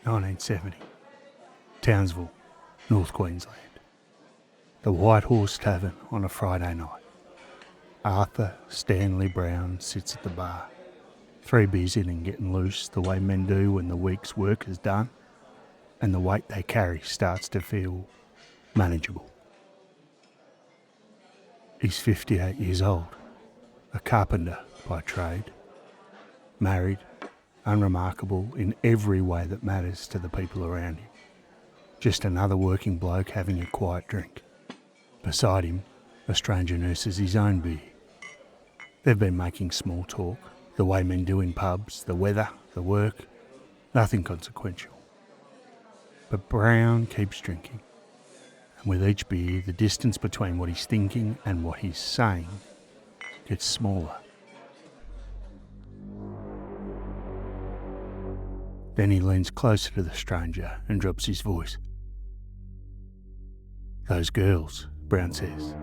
1970, Townsville, North Queensland. The White Horse Tavern on a Friday night. Arthur Stanley Brown sits at the bar, 3 beers in and getting loose the way men do when the week's work is done and the weight they carry starts to feel manageable. He's 58 years old, a carpenter by trade, married, unremarkable in every way that matters to the people around him. Just another working bloke having a quiet drink. Beside him, a stranger nurses his own beer. They've been making small talk, the way men do in pubs, the weather, the work, nothing consequential. But Brown keeps drinking, and with each beer, the distance between what he's thinking and what he's saying gets smaller. Then he leans closer to the stranger and drops his voice. "Those girls," Brown says.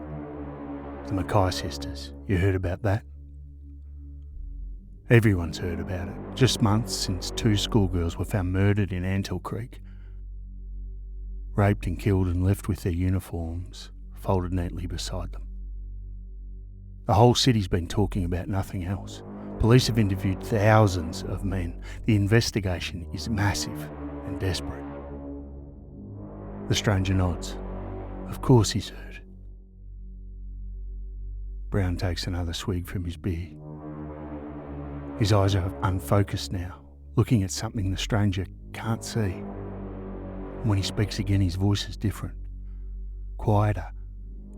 "The Mackay sisters, you heard about that?" Everyone's heard about it. Just months since 2 schoolgirls were found murdered in Antill Creek. Raped and killed and left with their uniforms folded neatly beside them. The whole city's been talking about nothing else. Police have interviewed thousands of men. The investigation is massive and desperate. The stranger nods. Of course he's heard. Brown takes another swig from his beer. His eyes are unfocused now, looking at something the stranger can't see. When he speaks again, his voice is different, quieter,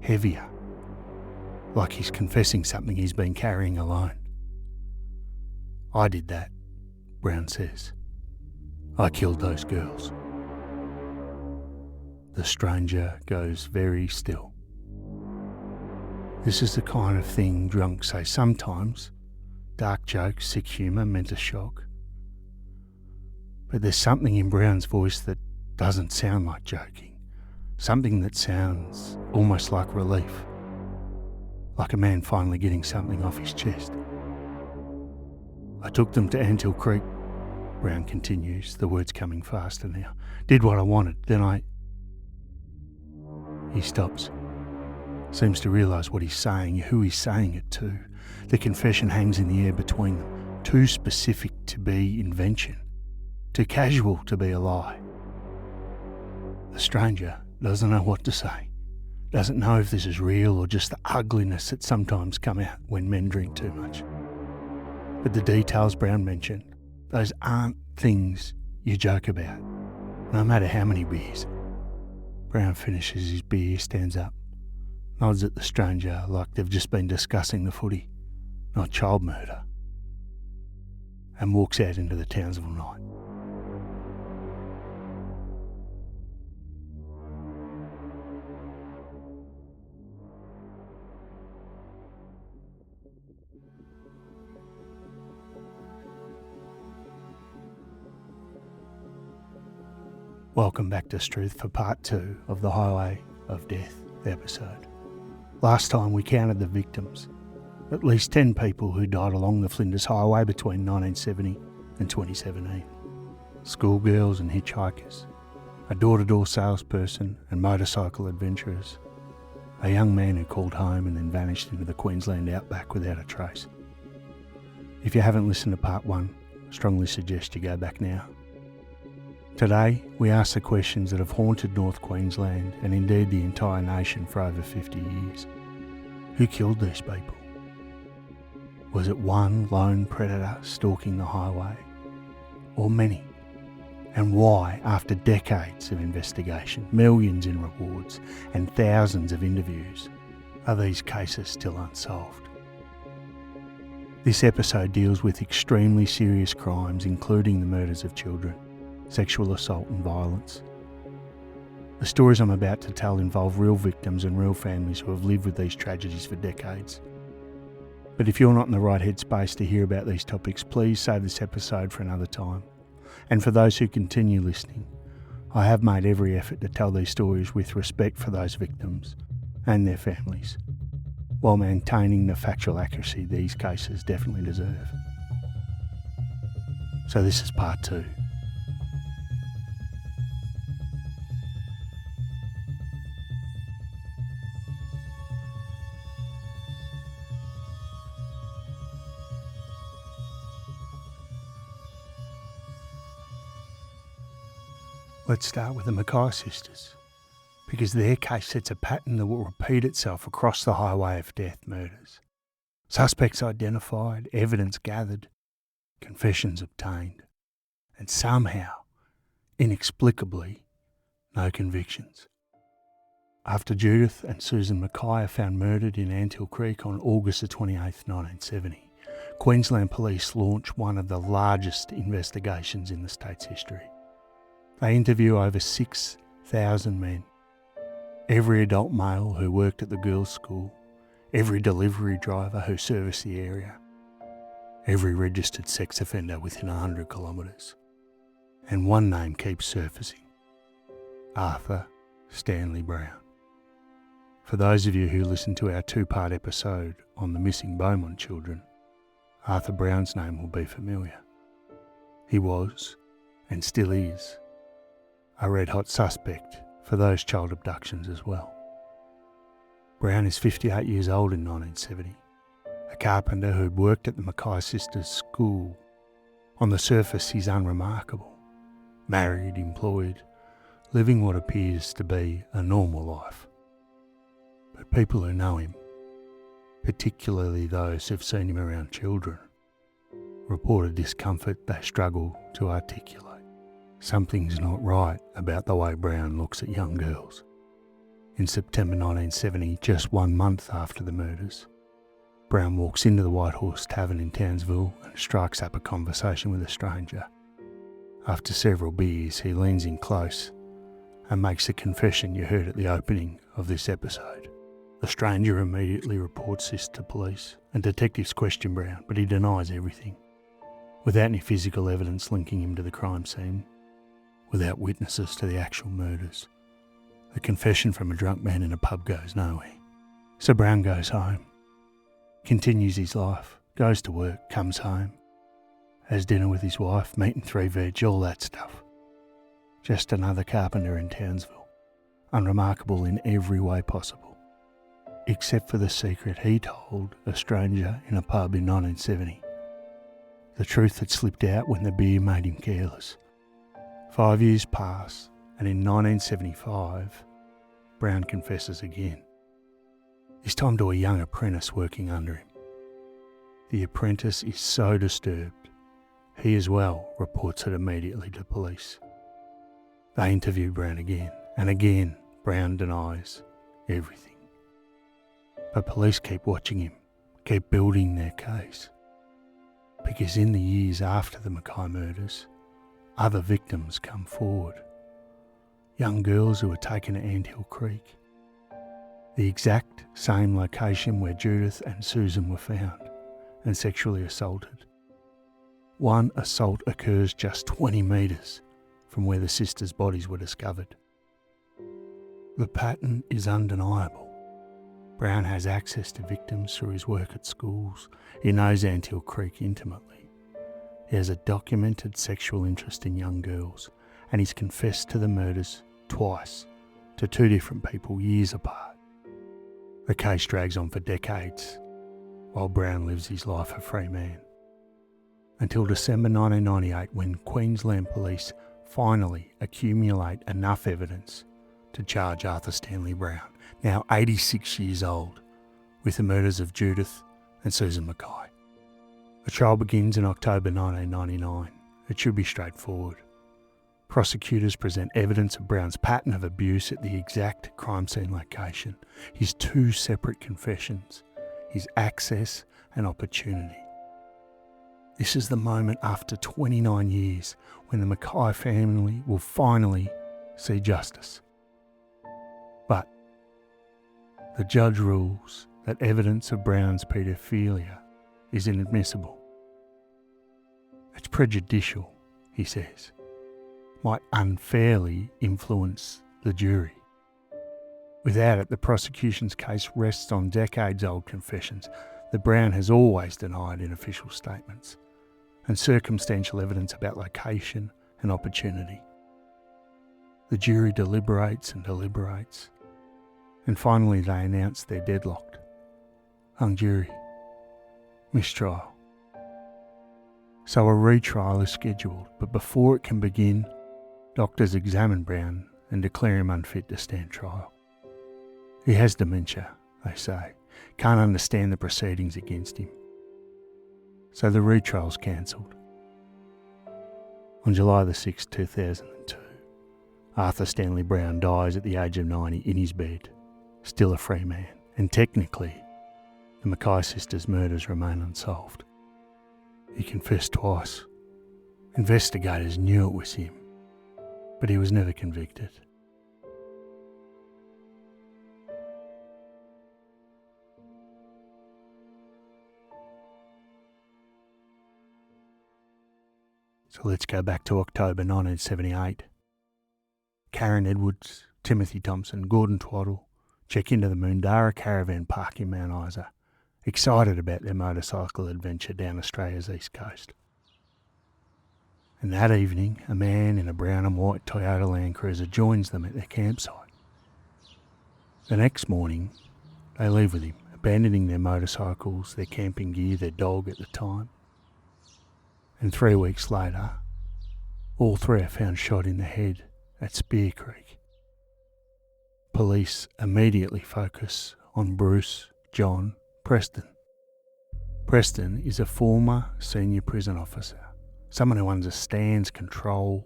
heavier, like he's confessing something he's been carrying alone. "I did that," Brown says. "I killed those girls." The stranger goes very still. This is the kind of thing drunks say sometimes. Dark jokes, sick humour, meant a shock. But there's something in Brown's voice that doesn't sound like joking. Something that sounds almost like relief. Like a man finally getting something off his chest. "I took them to Antill Creek," Brown continues, the words coming faster now. "Did what I wanted, then He stops. Seems to realise what he's saying, who he's saying it to. The confession hangs in the air between them. Too specific to be invention. Too casual to be a lie. The stranger doesn't know what to say. Doesn't know if this is real or just the ugliness that sometimes come out when men drink too much. But the details Brown mentioned, those aren't things you joke about, no matter how many beers. Brown finishes his beer, stands up, nods at the stranger like they've just been discussing the footy, not child murder, and walks out into the Townsville night. Welcome back to Struth for part 2 of the Highway of Death episode. Last time we counted the victims, at least 10 people who died along the Flinders Highway between 1970 and 2017. Schoolgirls and hitchhikers, a door-to-door salesperson and motorcycle adventurers, a young man who called home and then vanished into the Queensland outback without a trace. If you haven't listened to part 1, I strongly suggest you go back now. Today, we ask the questions that have haunted North Queensland and indeed the entire nation for over 50 years. Who killed these people? Was it one lone predator stalking the highway? Or many? And why, after decades of investigation, millions in rewards, and thousands of interviews, are these cases still unsolved? This episode deals with extremely serious crimes, including the murders of children, sexual assault and violence. The stories I'm about to tell involve real victims and real families who have lived with these tragedies for decades. But if you're not in the right headspace to hear about these topics, please save this episode for another time. And for those who continue listening, I have made every effort to tell these stories with respect for those victims and their families, while maintaining the factual accuracy these cases definitely deserve. So this is part 2. Let's start with the Mackay sisters, because their case sets a pattern that will repeat itself across the highway of death murders. Suspects identified, evidence gathered, confessions obtained, and somehow, inexplicably, no convictions. After Judith and Susan Mackay are found murdered in Anthill Creek on August 28, 1970, Queensland Police launch one of the largest investigations in the state's history. They interview over 6,000 men, every adult male who worked at the girls' school, every delivery driver who serviced the area, every registered sex offender within 100 kilometres. And one name keeps surfacing: Arthur Stanley Brown. For those of you who listened to our two-part episode on the missing Beaumont children, Arthur Brown's name will be familiar. He was, and still is, a red-hot suspect for those child abductions as well. Brown is 58 years old in 1970, a carpenter who'd worked at the Mackay sisters' school. On the surface, he's unremarkable, married, employed, living what appears to be a normal life. But people who know him, particularly those who've seen him around children, report a discomfort they struggle to articulate. Something's not right about the way Brown looks at young girls. In September 1970, just 1 month after the murders, Brown walks into the White Horse Tavern in Townsville and strikes up a conversation with a stranger. After several beers, he leans in close and makes the confession you heard at the opening of this episode. The stranger immediately reports this to police, and detectives question Brown, but he denies everything. Without any physical evidence linking him to the crime scene, without witnesses to the actual murders, the confession from a drunk man in a pub goes nowhere. So Brown goes home, continues his life, goes to work, comes home, has dinner with his wife, meat and 3 veg, all that stuff. Just another carpenter in Townsville, unremarkable in every way possible, except for the secret he told a stranger in a pub in 1970. The truth had slipped out when the beer made him careless. 5 years pass, and in 1975, Brown confesses again, this time to a young apprentice working under him. The apprentice is so disturbed, he as well reports it immediately to police. They interview Brown again, and again Brown denies everything. But police keep watching him, keep building their case, because in the years after the Mackay murders, other victims come forward. Young girls who were taken to Anthill Creek, the exact same location where Judith and Susan were found and sexually assaulted. One assault occurs just 20 metres from where the sisters' bodies were discovered. The pattern is undeniable. Brown has access to victims through his work at schools. He knows Anthill Creek intimately. He has a documented sexual interest in young girls, and he's confessed to the murders twice to 2 different people years apart. The case drags on for decades, while Brown lives his life a free man. Until December 1998, when Queensland Police finally accumulate enough evidence to charge Arthur Stanley Brown, now 86 years old, with the murders of Judith and Susan Mackay. The trial begins in October 1999. It should be straightforward. Prosecutors present evidence of Brown's pattern of abuse at the exact crime scene location, his 2 separate confessions, his access and opportunity. This is the moment after 29 years when the Mackay family will finally see justice. But the judge rules that evidence of Brown's paedophilia is inadmissible. It's prejudicial, he says, might unfairly influence the jury. Without it, the prosecution's case rests on decades-old confessions that Brown has always denied in official statements, and circumstantial evidence about location and opportunity. The jury deliberates and deliberates, and finally they announce they're deadlocked. Hung jury. Mistrial. So a retrial is scheduled, but before it can begin, Doctors examine Brown and declare him unfit to stand trial. He has dementia, they say, can't understand the proceedings against him. So the retrial's cancelled. On July the 6th, 2002, Arthur Stanley Brown dies at the age of 90 in his bed, still a free man, and technically, the Mackay sisters' murders remain unsolved. He confessed twice. Investigators knew it was him, but he was never convicted. So let's go back to October 1978. Karen Edwards, Timothy Thompson, Gordon Twaddle check into the Moondara Caravan Park in Mount Isa, excited about their motorcycle adventure down Australia's east coast. And that evening, a man in a brown and white Toyota Land Cruiser joins them at their campsite. The next morning, they leave with him, abandoning their motorcycles, their camping gear, their dog at the time. And 3 weeks later, all three are found shot in the head at Spear Creek. Police immediately focus on Bruce John Preston. Preston is a former senior prison officer, someone who understands control,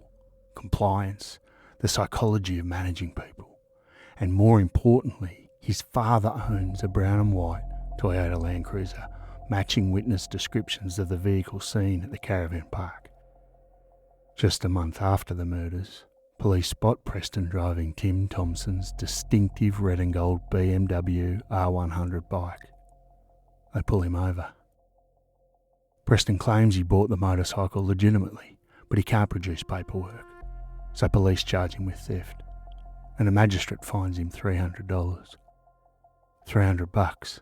compliance, the psychology of managing people, and more importantly, his father owns a brown and white Toyota Land Cruiser, matching witness descriptions of the vehicle seen at the caravan park. Just a month after the murders, police spot Preston driving Tim Thompson's distinctive red and gold BMW R100 bike. They pull him over. Preston claims he bought the motorcycle legitimately, but he can't produce paperwork, so police charge him with theft, and a magistrate fines him $300. $300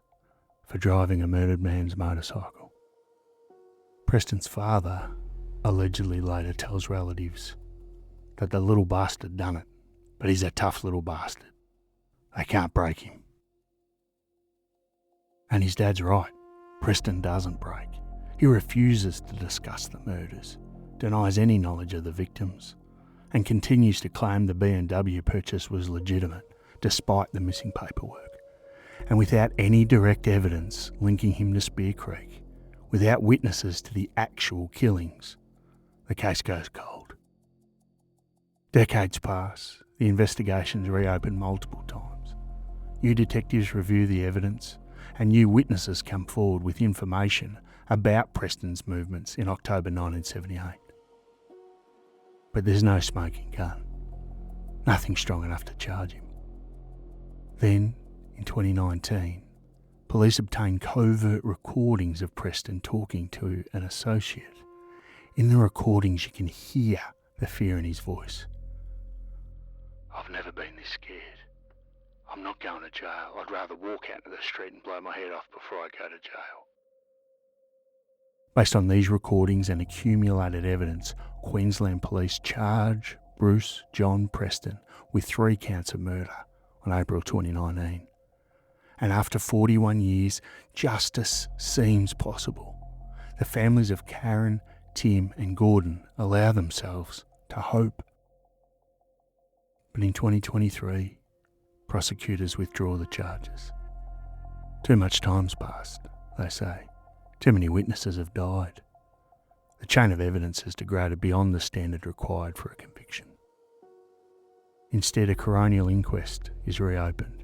for driving a murdered man's motorcycle. Preston's father allegedly later tells relatives that the little bastard done it, but he's a tough little bastard. They can't break him. And his dad's right. Preston doesn't break. He refuses to discuss the murders, denies any knowledge of the victims, and continues to claim the BMW purchase was legitimate despite the missing paperwork. And without any direct evidence linking him to Spear Creek, without witnesses to the actual killings, the case goes cold. Decades pass, the investigation's reopened multiple times. New detectives review the evidence, and new witnesses come forward with information about Preston's movements in October 1978. But there's no smoking gun, nothing strong enough to charge him. Then, in 2019, police obtained covert recordings of Preston talking to an associate. In the recordings, you can hear the fear in his voice. I've never been this scared. I'm not going to jail. I'd rather walk out to the street and blow my head off before I go to jail. Based on these recordings and accumulated evidence, Queensland Police charge Bruce John Preston with 3 counts of murder on April 2019. And after 41 years, justice seems possible. The families of Karen, Tim and Gordon allow themselves to hope. But in 2023, prosecutors withdraw the charges. Too much time's passed, they say. Too many witnesses have died. The chain of evidence has degraded beyond the standard required for a conviction. Instead, a coronial inquest is reopened.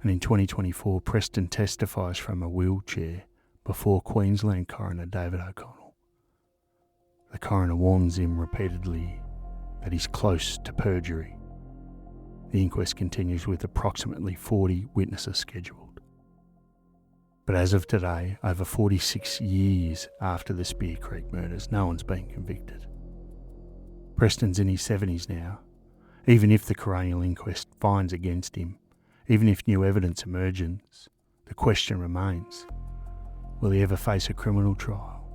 And in 2024, Preston testifies from a wheelchair before Queensland coroner David O'Connell. The coroner warns him repeatedly that he's close to perjury. The inquest continues with approximately 40 witnesses scheduled. But as of today, over 46 years after the Spear Creek murders, no one's been convicted. Preston's in his 70s now. Even if the coronial inquest finds against him, even if new evidence emerges, the question remains, will he ever face a criminal trial?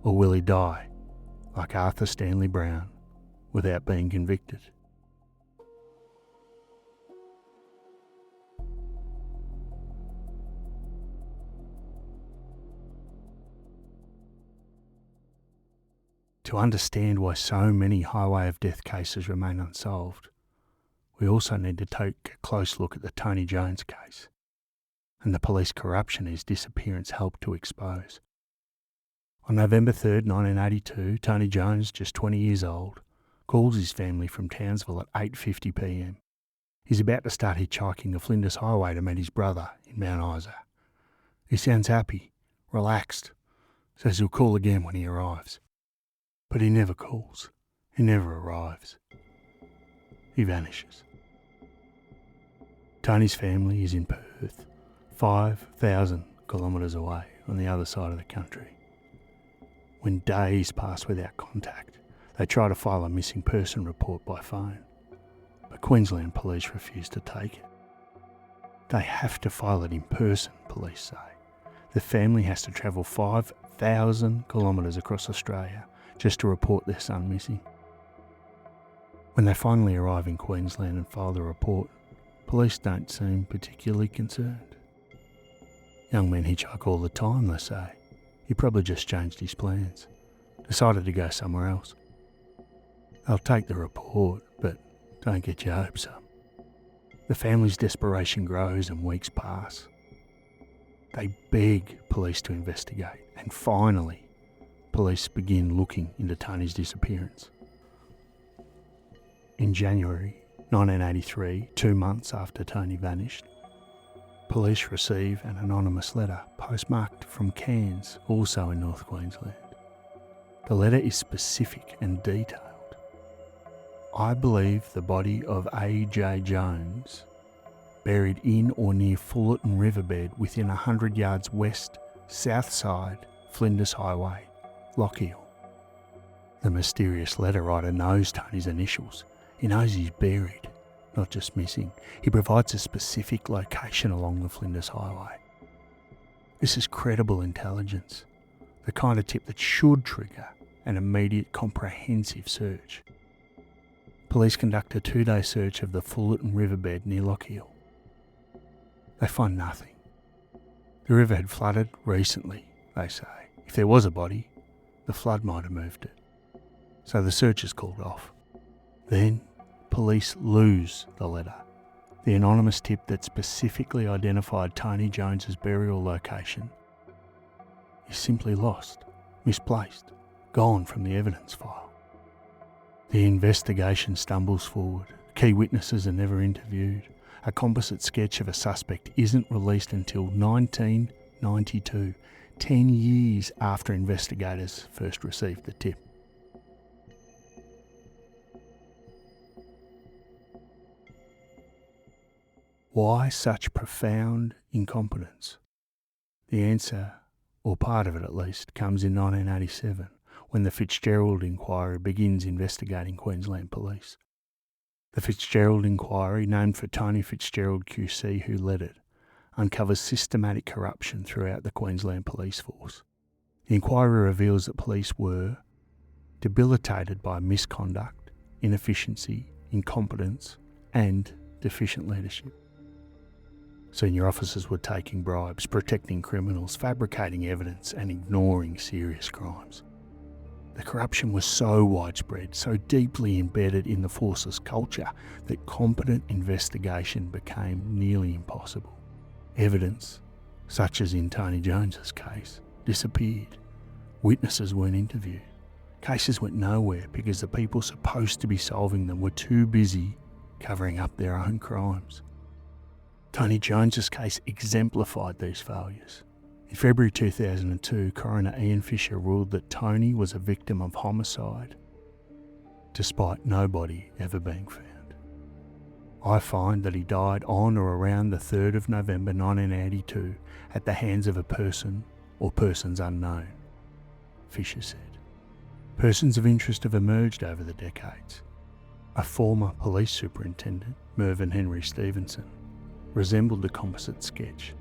Or will he die, like Arthur Stanley Brown, without being convicted? To understand why so many highway of death cases remain unsolved, we also need to take a close look at the Tony Jones case and the police corruption his disappearance helped to expose. On November 3rd, 1982, Tony Jones, just 20 years old, calls his family from Townsville at 8:50 p.m. He's about to start hitchhiking the Flinders Highway to meet his brother in Mount Isa. He sounds happy, relaxed, says he'll call again when he arrives. But he never calls. He never arrives. He vanishes. Tony's family is in Perth, 5,000 kilometres away on the other side of the country. When days pass without contact, they try to file a missing person report by phone, but Queensland police refuse to take it. They have to file it in person, police say. The family has to travel 5,000 kilometres across Australia just to report their son missing. When they finally arrive in Queensland and file the report, police don't seem particularly concerned. Young men hitchhike all the time, they say. He probably just changed his plans, decided to go somewhere else. They'll take the report, but don't get your hopes up. The family's desperation grows and weeks pass. They beg police to investigate, and finally, police begin looking into Tony's disappearance. In January 1983, 2 months after Tony vanished, police receive an anonymous letter postmarked from Cairns, also in North Queensland. The letter is specific and detailed. I believe the body of A.J. Jones, buried in or near Fullerton Riverbed within 100 yards west, south side, Flinders Highway, Lochiel. The mysterious letter writer knows Tony's initials. He knows he's buried, not just missing. He provides a specific location along the Flinders Highway. This is credible intelligence, the kind of tip that should trigger an immediate comprehensive search. Police conduct a 2-day search of the Fullerton Riverbed near Lochiel. They find nothing. The river had flooded recently, they say. If there was a body, the flood might have moved it. So the search is called off. Then police lose the letter. The anonymous tip that specifically identified Tony Jones's burial location is simply lost, misplaced, gone from the evidence file. The investigation stumbles forward. Key witnesses are never interviewed. A composite sketch of a suspect isn't released until 1992, 10 years after investigators first received the tip. Why such profound incompetence? The answer, or part of it at least, comes in 1987, when the Fitzgerald Inquiry begins investigating Queensland police. The Fitzgerald Inquiry, named for Tony Fitzgerald QC, who led it, uncovers systematic corruption throughout the Queensland police force. The inquiry reveals that police were debilitated by misconduct, inefficiency, incompetence, and deficient leadership. Senior officers were taking bribes, protecting criminals, fabricating evidence, and ignoring serious crimes. The corruption was so widespread, so deeply embedded in the force's culture, that competent investigation became nearly impossible. Evidence, such as in Tony Jones's case, disappeared. Witnesses weren't interviewed. Cases went nowhere because the people supposed to be solving them were too busy covering up their own crimes. Tony Jones's case exemplified these failures. In February 2002, Coroner Ian Fisher ruled that Tony was a victim of homicide, despite no body ever being found. I find that he died on or around the 3rd of November 1982 at the hands of a person or persons unknown, Fisher said. Persons of interest have emerged over the decades. A former police superintendent, Mervyn Henry Stevenson, resembled the composite sketch.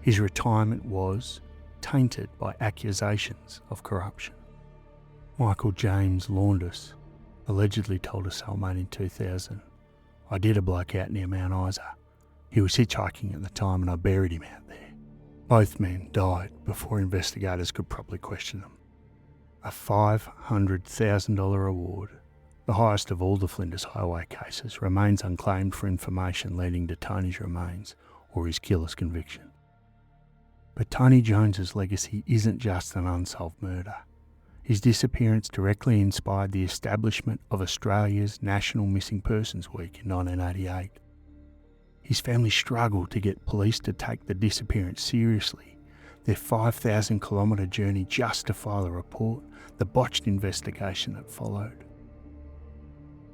His retirement was tainted by accusations of corruption. Michael James Laundus allegedly told a cellmate in 2000, "I did a bloke out near Mount Isa. He was hitchhiking at the time and I buried him out there." Both men died before investigators could properly question them. A $500,000 reward, the highest of all the Flinders Highway cases, remains unclaimed for information leading to Tony's remains or his killer's conviction. But Tony Jones's legacy isn't just an unsolved murder. His disappearance directly inspired the establishment of Australia's National Missing Persons Week in 1988. His family struggled to get police to take the disappearance seriously. Their 5,000 kilometre journey just to file a report, the botched investigation that followed.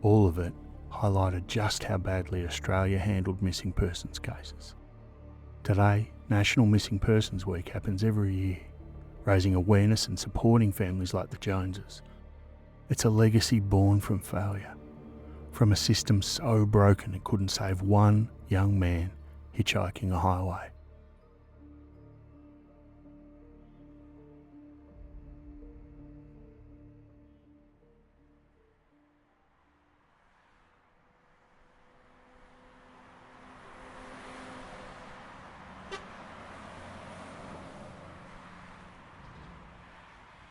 All of it highlighted just how badly Australia handled missing persons cases. Today, National Missing Persons Week happens every year, raising awareness and supporting families like the Joneses. It's a legacy born from failure, from a system so broken it couldn't save one young man hitchhiking a highway.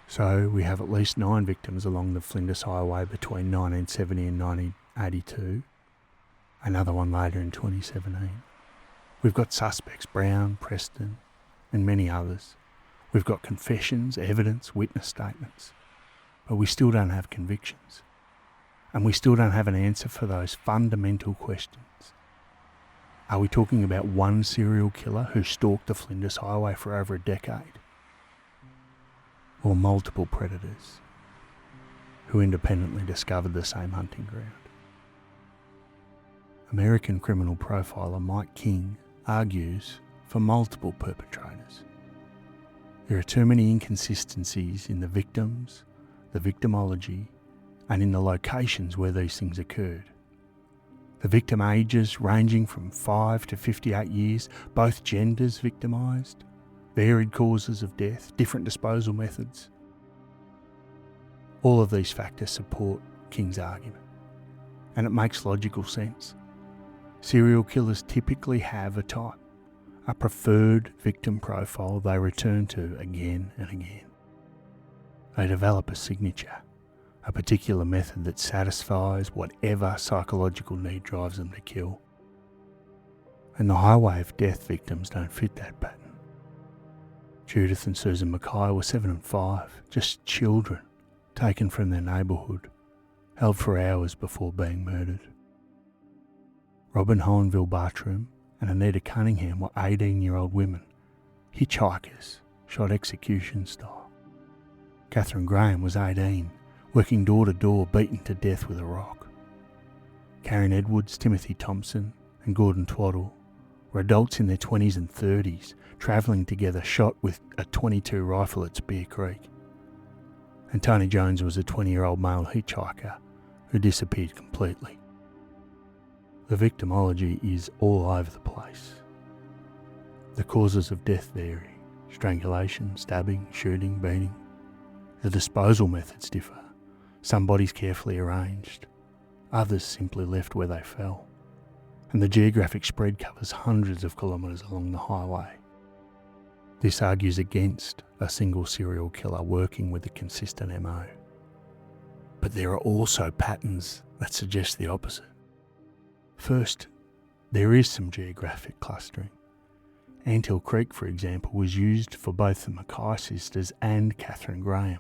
So we have at least 9 victims along the Flinders Highway between 1970 and 1982, another one later in 2017. We've got suspects, Brown, Preston, and many others. We've got confessions, evidence, witness statements, but we still don't have convictions. And we still don't have an answer for those fundamental questions. Are we talking about one serial killer who stalked the Flinders Highway for over a decade? Or multiple predators who independently discovered the same hunting ground? American criminal profiler Mike King argues for multiple perpetrators. There are too many inconsistencies in the victims, the victimology, and in the locations where these things occurred. The victim ages ranging from 5 to 58 years, both genders victimised, varied causes of death, different disposal methods. All of these factors support King's argument, and it makes logical sense. Serial killers typically have a type, a preferred victim profile they return to again and again. They develop a signature, a particular method that satisfies whatever psychological need drives them to kill. And the highway of death victims don't fit that pattern. Judith and Susan Mackay were 7 and 5, just children taken from their neighbourhood, held for hours before being murdered. Robin Hohenville Bartram and Anita Cunningham were 18-year-old women, hitchhikers, shot execution style. Catherine Graham was 18, working door to door, beaten to death with a rock. Karen Edwards, Timothy Thompson and Gordon Twaddle were adults in their 20s and 30s, travelling together, shot with a .22 rifle at Spear Creek. And Tony Jones was a 20-year-old male hitchhiker who disappeared completely. The victimology is all over the place. The causes of death vary: strangulation, stabbing, shooting, beating. The disposal methods differ. Some bodies carefully arranged, others simply left where they fell. And the geographic spread covers hundreds of kilometres along the highway. This argues against a single serial killer working with a consistent MO. But there are also patterns that suggest the opposite. First, there is some geographic clustering. Anthill Creek, for example, was used for both the Mackay sisters and Catherine Graham.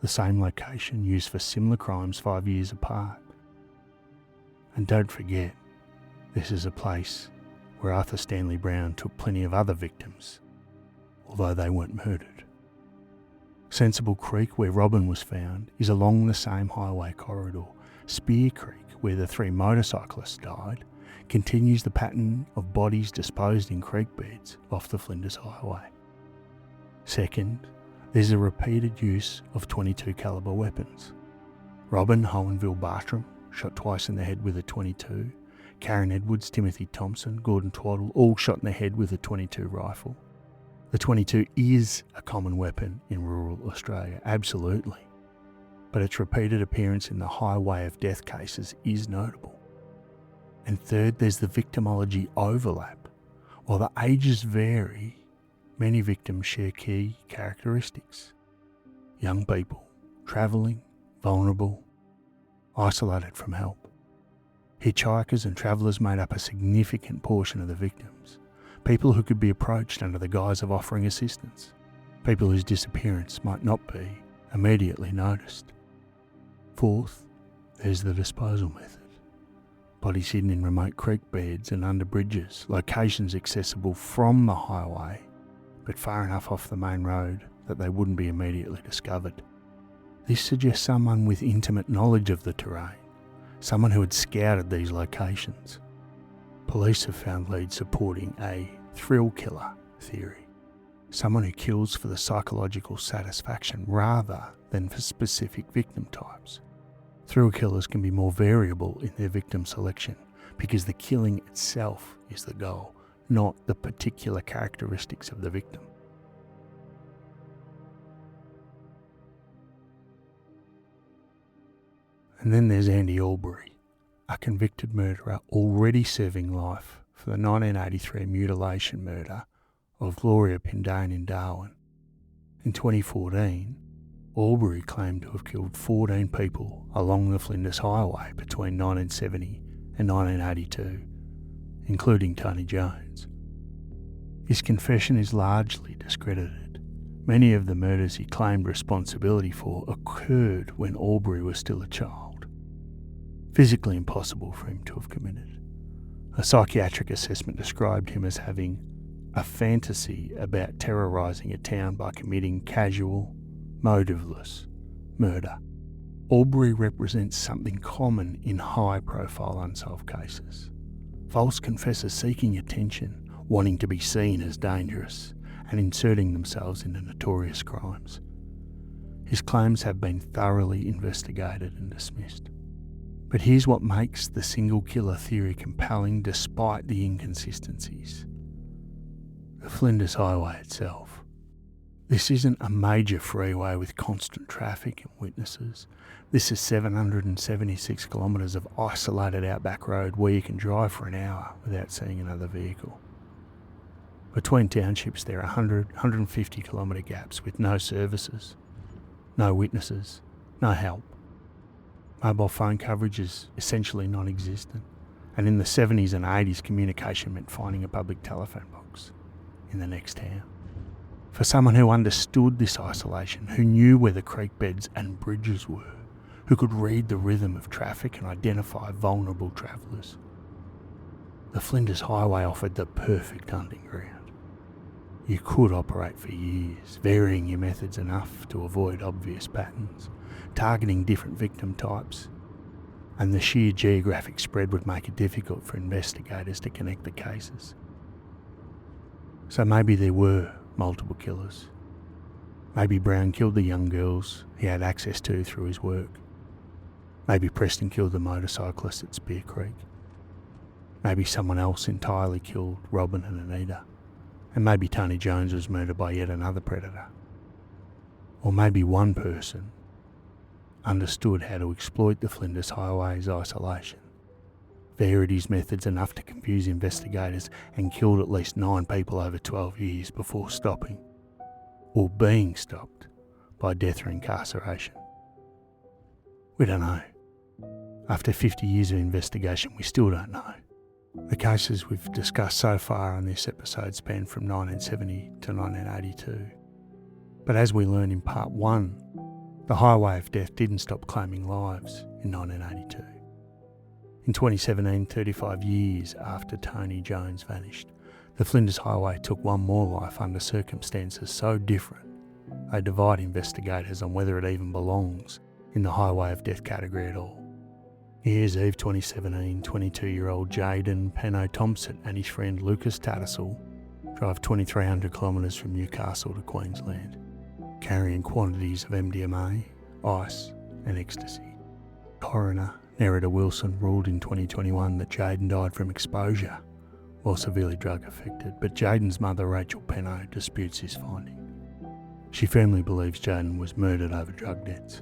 The same location used for similar crimes 5 years apart. And don't forget, this is a place where Arthur Stanley Brown took plenty of other victims, although they weren't murdered. Sensible Creek, where Robin was found, is along the same highway corridor. Spear Creek, where the 3 motorcyclists died, continues the pattern of bodies disposed in creek beds off the Flinders Highway. Second, there's a repeated use of .22 caliber weapons. Robin Hohenville Bartram, shot twice in the head with a .22, Karen Edwards, Timothy Thompson, Gordon Twaddle, all shot in the head with a .22 rifle. The .22 is a common weapon in rural Australia, absolutely. But its repeated appearance in the highway of death cases is notable. And third, there's the victimology overlap. While the ages vary, many victims share key characteristics. young people, travelling, vulnerable, isolated from help. Hitchhikers and travellers made up a significant portion of the victims, people who could be approached under the guise of offering assistance, people whose disappearance might not be immediately noticed. Fourth, there's the disposal method. Bodies hidden in remote creek beds and under bridges, locations accessible from the highway, but far enough off the main road that they wouldn't be immediately discovered. This suggests someone with intimate knowledge of the terrain, someone who had scouted these locations. Police have found leads supporting a thrill killer theory, someone who kills for the psychological satisfaction rather than for specific victim types. Thrill killers can be more variable in their victim selection because the killing itself is the goal, not the particular characteristics of the victim. And then there's Andy Albury, a convicted murderer already serving life for the 1983 mutilation murder of Gloria Pindane in Darwin. In 2014, Albury claimed to have killed 14 people along the Flinders Highway between 1970 and 1982, including Tony Jones. His confession is largely discredited. Many of the murders he claimed responsibility for occurred when Albury was still a child. Physically impossible for him to have committed. A psychiatric assessment described him as having a fantasy about terrorising a town by committing casual, motiveless murder. Albury represents something common in high-profile unsolved cases. False confessors seeking attention, wanting to be seen as dangerous, and inserting themselves into notorious crimes. His claims have been thoroughly investigated and dismissed. But here's what makes the single killer theory compelling despite the inconsistencies. The Flinders Highway itself. This isn't a major freeway with constant traffic and witnesses. This is 776 kilometres of isolated outback road where you can drive for an hour without seeing another vehicle. Between townships there are 150 kilometre gaps with no services, no witnesses, no help. Mobile phone coverage is essentially non-existent, and in the 70s and 80s communication meant finding a public telephone box in the next town. For someone who understood this isolation, who knew where the creek beds and bridges were, who could read the rhythm of traffic and identify vulnerable travellers, the Flinders Highway offered the perfect hunting ground. You could operate for years, varying your methods enough to avoid obvious patterns, targeting different victim types, and the sheer geographic spread would make it difficult for investigators to connect the cases. So maybe there were multiple killers. Maybe Brown killed the young girls he had access to through his work. Maybe Preston killed the motorcyclist at Spear Creek. Maybe someone else entirely killed Robin and Anita. And maybe Tony Jones was murdered by yet another predator. Or maybe one person understood how to exploit the Flinders Highway's isolation, varied his methods enough to confuse investigators, and killed at least 9 people over 12 years before stopping, or being stopped, by death or incarceration. We don't know. After 50 years of investigation, we still don't know. The cases we've discussed so far on this episode span from 1970 to 1982. But as we learned in part 1, the highway of death didn't stop claiming lives in 1982. In 2017, 35 years after Tony Jones vanished, the Flinders Highway took one more life under circumstances so different they divide investigators on whether it even belongs in the highway of death category at all. New Year's Eve 2017, 22-year-old Jaden Penno-Thompson and his friend Lucas Tattersall drive 2,300 kilometres from Newcastle to Queensland, carrying quantities of MDMA, ice and ecstasy. Coroner Nerida Wilson ruled in 2021 that Jaden died from exposure while severely drug affected, but Jaden's mother Rachel Penno disputes his finding. She firmly believes Jaden was murdered over drug debts.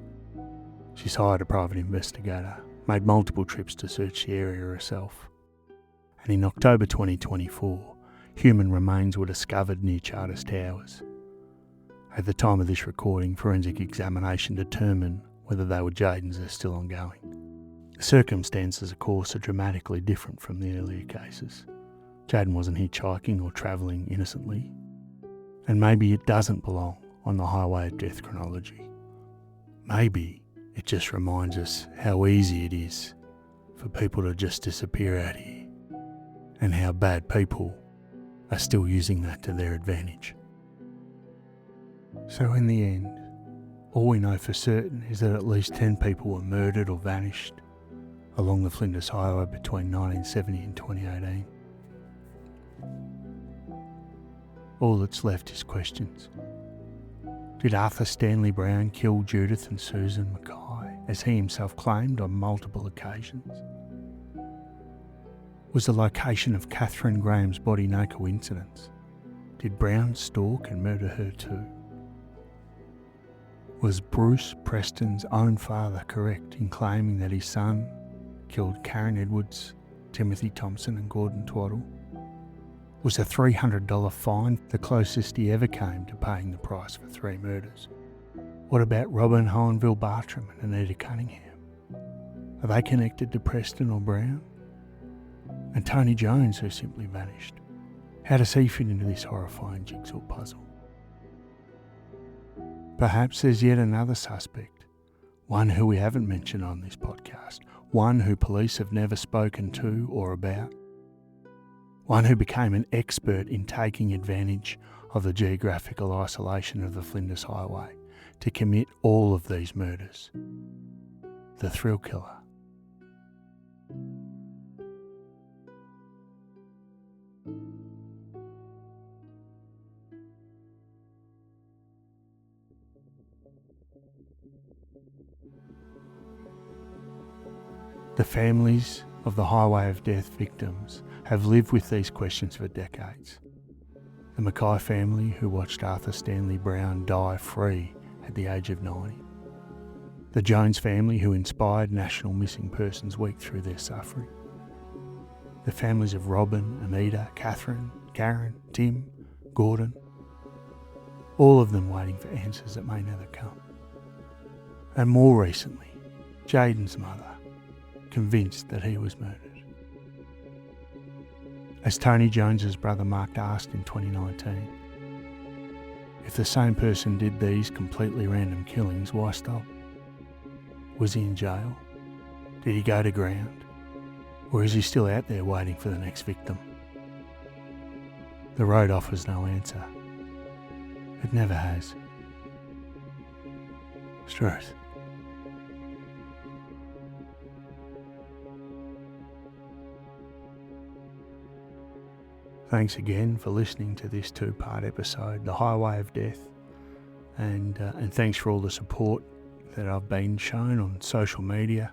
She's hired a private investigator, made multiple trips to search the area herself, and in October 2024, human remains were discovered near Charters Towers. At the time of this recording, forensic examination determined whether they were Jaden's are still ongoing. The circumstances, of course, are dramatically different from the earlier cases. Jaden wasn't hitchhiking or travelling innocently, and maybe it doesn't belong on the highway of death chronology. Maybe it just reminds us how easy it is for people to just disappear out here, and how bad people are still using that to their advantage. So in the end, all we know for certain is that at least 10 people were murdered or vanished along the Flinders Highway between 1970 and 2018. All that's left is questions. Did Arthur Stanley Brown kill Judith and Susan Mackay, as he himself claimed on multiple occasions? Was the location of Catherine Graham's body no coincidence? Did Brown stalk and murder her too? Was Bruce Preston's own father correct in claiming that his son killed Karen Edwards, Timothy Thompson and Gordon Twaddle? Was a $300 fine the closest he ever came to paying the price for 3 murders? What about Robin Hohenville Bartram and Anita Cunningham? Are they connected to Preston or Brown? And Tony Jones, who simply vanished. How does he fit into this horrifying jigsaw puzzle? Perhaps there's yet another suspect, one who we haven't mentioned on this podcast, one who police have never spoken to or about, one who became an expert in taking advantage of the geographical isolation of the Flinders Highway to commit all of these murders. The thrill killer. The families of the Highway of Death victims have lived with these questions for decades. The Mackay family, who watched Arthur Stanley Brown die free at the age of 90. The Jones family, who inspired National Missing Persons Week through their suffering. The families of Robin, Anita, Catherine, Karen, Tim, Gordon. All of them waiting for answers that may never come. And more recently, Jaden's mother, convinced that he was murdered. As Tony Jones's brother Mark asked in 2019, if the same person did these completely random killings, why stop? Was he in jail? Did he go to ground? Or is he still out there waiting for the next victim? The road offers no answer. It never has. Struth. Thanks again for listening to this 2-part episode, The Highway of Death, and thanks for all the support that I've been shown on social media.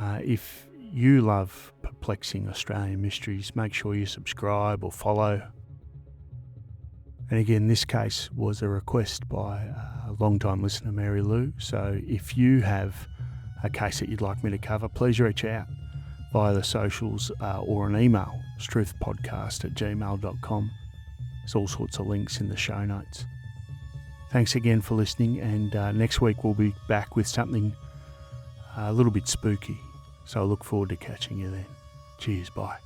If you love perplexing Australian mysteries, make sure you subscribe or follow. And again, this case was a request by a long-time listener, Mary Lou, so if you have a case that you'd like me to cover, please reach out via the socials or an email, struthpodcast@gmail.com. There's all sorts of links in the show notes. Thanks again for listening, and next week we'll be back with something a little bit spooky. So I look forward to catching you then. Cheers, bye.